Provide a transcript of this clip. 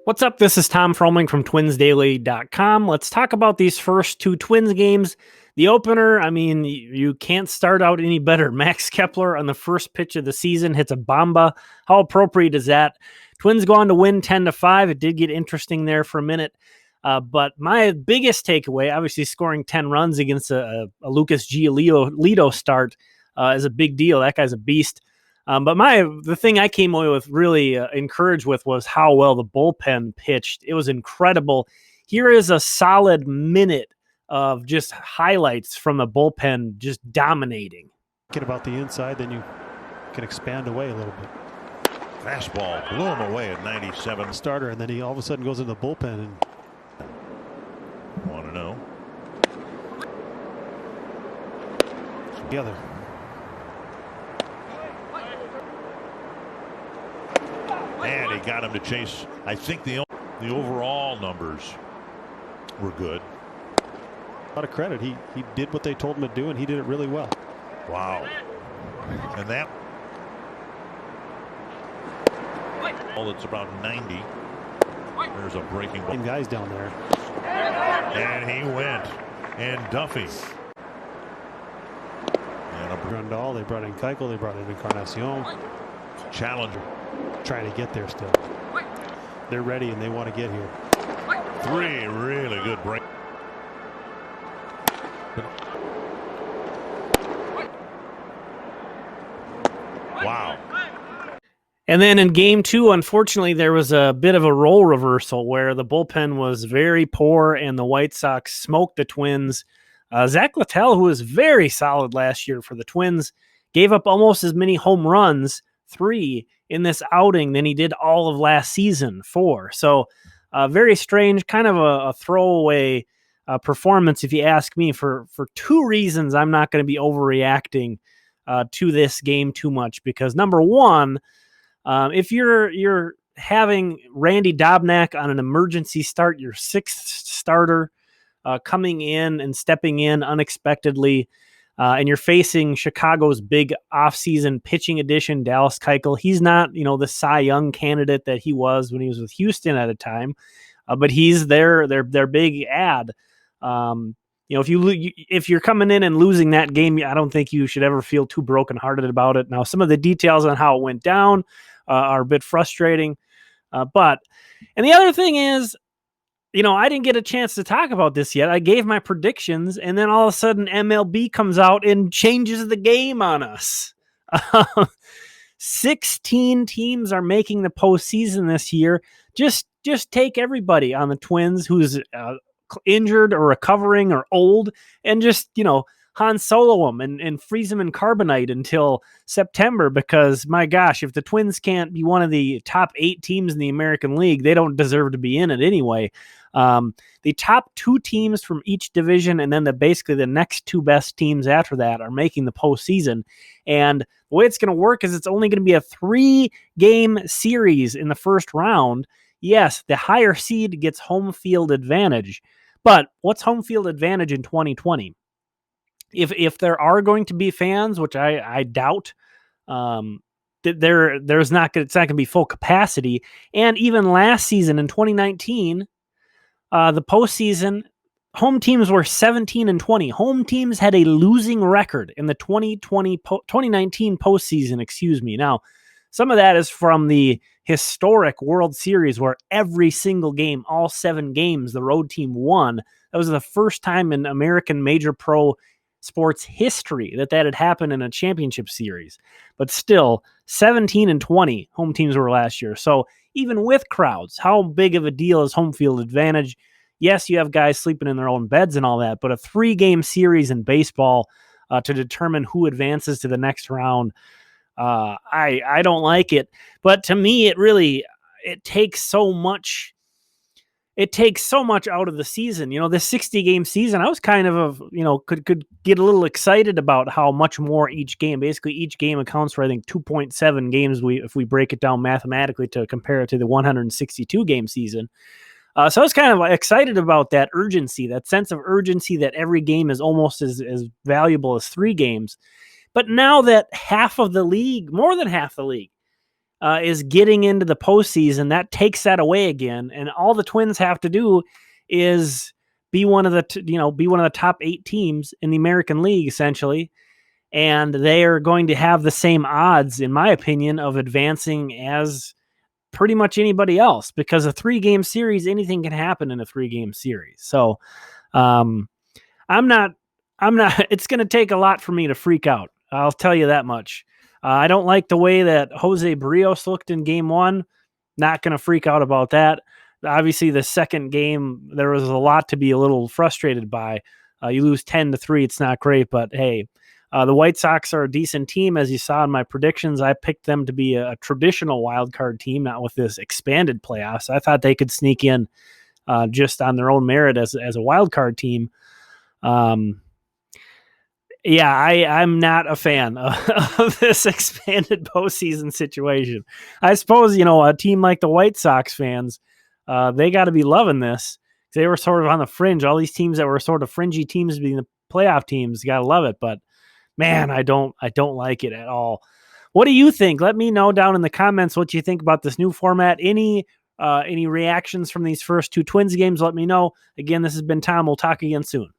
What's up? This is Tom Fromling from TwinsDaily.com. Let's talk about these first two Twins games. The opener, I mean, you can't start out any better. Max Kepler on the first pitch of the season hits a bomba. How appropriate is that? Twins go on to win 10-5. It did get interesting there for a minute. But my biggest takeaway, obviously scoring 10 runs against a Lucas Giolito start is a big deal. That guy's a beast. But the thing I came away with really encouraged with was how well the bullpen pitched. It was incredible. Here is a solid minute of just highlights from the bullpen just dominating. Get about the inside, then you can expand away a little bit. Fastball blew him away at 97. Starter, and then he all of a sudden goes into the bullpen and want to know. Together. And he got him to chase. I think the overall numbers were good. A lot of credit. He did what they told him to do, and he did it really well. Wow. And that. Oh, it's about 90. There's a breaking ball. Guys down there. And he went. And Duffy. And Grandal, they brought in Keuchel, they brought in Encarnacion. Challenger. Trying to get there still. They're ready and they want to get here. Three really good break. Wow. And then in game two, unfortunately, there was a bit of a role reversal where the bullpen was very poor and the White Sox smoked the Twins. Zach Littell, who was very solid last year for the Twins, gave up almost as many home runs, 3, in this outing than he did all of last season, 4. So very strange, kind of a throwaway performance, if you ask me, for 2 reasons. I'm not going to be overreacting to this game too much because, number one, if you're having Randy Dobnak on an emergency start, your 6th starter coming in and stepping in unexpectedly, and you're facing Chicago's big offseason pitching addition, Dallas Keuchel. He's not, the Cy Young candidate that he was when he was with Houston at a time, but he's their big ad. If you're coming in and losing that game, I don't think you should ever feel too brokenhearted about it. Now, some of the details on how it went down are a bit frustrating, and the other thing is, I didn't get a chance to talk about this yet. I gave my predictions, and then all of a sudden MLB comes out and changes the game on us. 16 teams are making the postseason this year. Just take everybody on the Twins who's injured or recovering or old and just, Han Solo them and freeze them in carbonite until September because, my gosh, if the Twins can't be one of the top 8 teams in the American League, they don't deserve to be in it anyway. The top 2 teams from each division and then basically the next 2 best teams after that are making the postseason. And the way it's going to work is it's only going to be a 3-game series in the first round. Yes, the higher seed gets home field advantage. But what's home field advantage in 2020? If there are going to be fans, which I doubt, it's not going to be full capacity. And even last season in 2019, the postseason, home teams were 17-20. Home teams had a losing record in the 2019 postseason. Now, some of that is from the historic World Series where every single game, all 7 games, the road team won. That was the first time in American major pro sports history that had happened in a championship series. But still, 17-20 home teams were last year. So even with crowds, how big of a deal is home field advantage? Yes, you have guys sleeping in their own beds and all that, but a 3-game series in baseball to determine who advances to the next round, I don't like it. But to me, it takes so much. It takes so much out of the season. This 60-game season, I was kind of, could get a little excited about how much more each game. Basically, each game accounts for, I think, 2.7 games if we break it down mathematically to compare it to the 162-game season. So I was kind of excited about that urgency, that sense of urgency that every game is almost as valuable as 3 games. But now that half of the league, more than half the league, is getting into the postseason. That takes that away again, and all the Twins have to do is be one of the top 8 teams in the American League, essentially, and they are going to have the same odds, in my opinion, of advancing as pretty much anybody else, because a 3-game series, anything can happen in a 3-game series. So I'm not, it's going to take a lot for me to freak out. I'll tell you that much. I don't like the way that Jose Barrios looked in game 1. Not going to freak out about that. Obviously, the second game, there was a lot to be a little frustrated by. You lose 10-3. It's not great, but hey, the White Sox are a decent team. As you saw in my predictions, I picked them to be a traditional wild card team, not with this expanded playoffs. I thought they could sneak in just on their own merit as a wild card team. Yeah, I'm not a fan of this expanded postseason situation. I suppose, a team like the White Sox fans, they got to be loving this. They were sort of on the fringe. All these teams that were sort of fringy teams being the playoff teams, got to love it. But man, I don't like it at all. What do you think? Let me know down in the comments what you think about this new format. Any reactions from these first 2 Twins games, let me know. Again, this has been Tom. We'll talk again soon.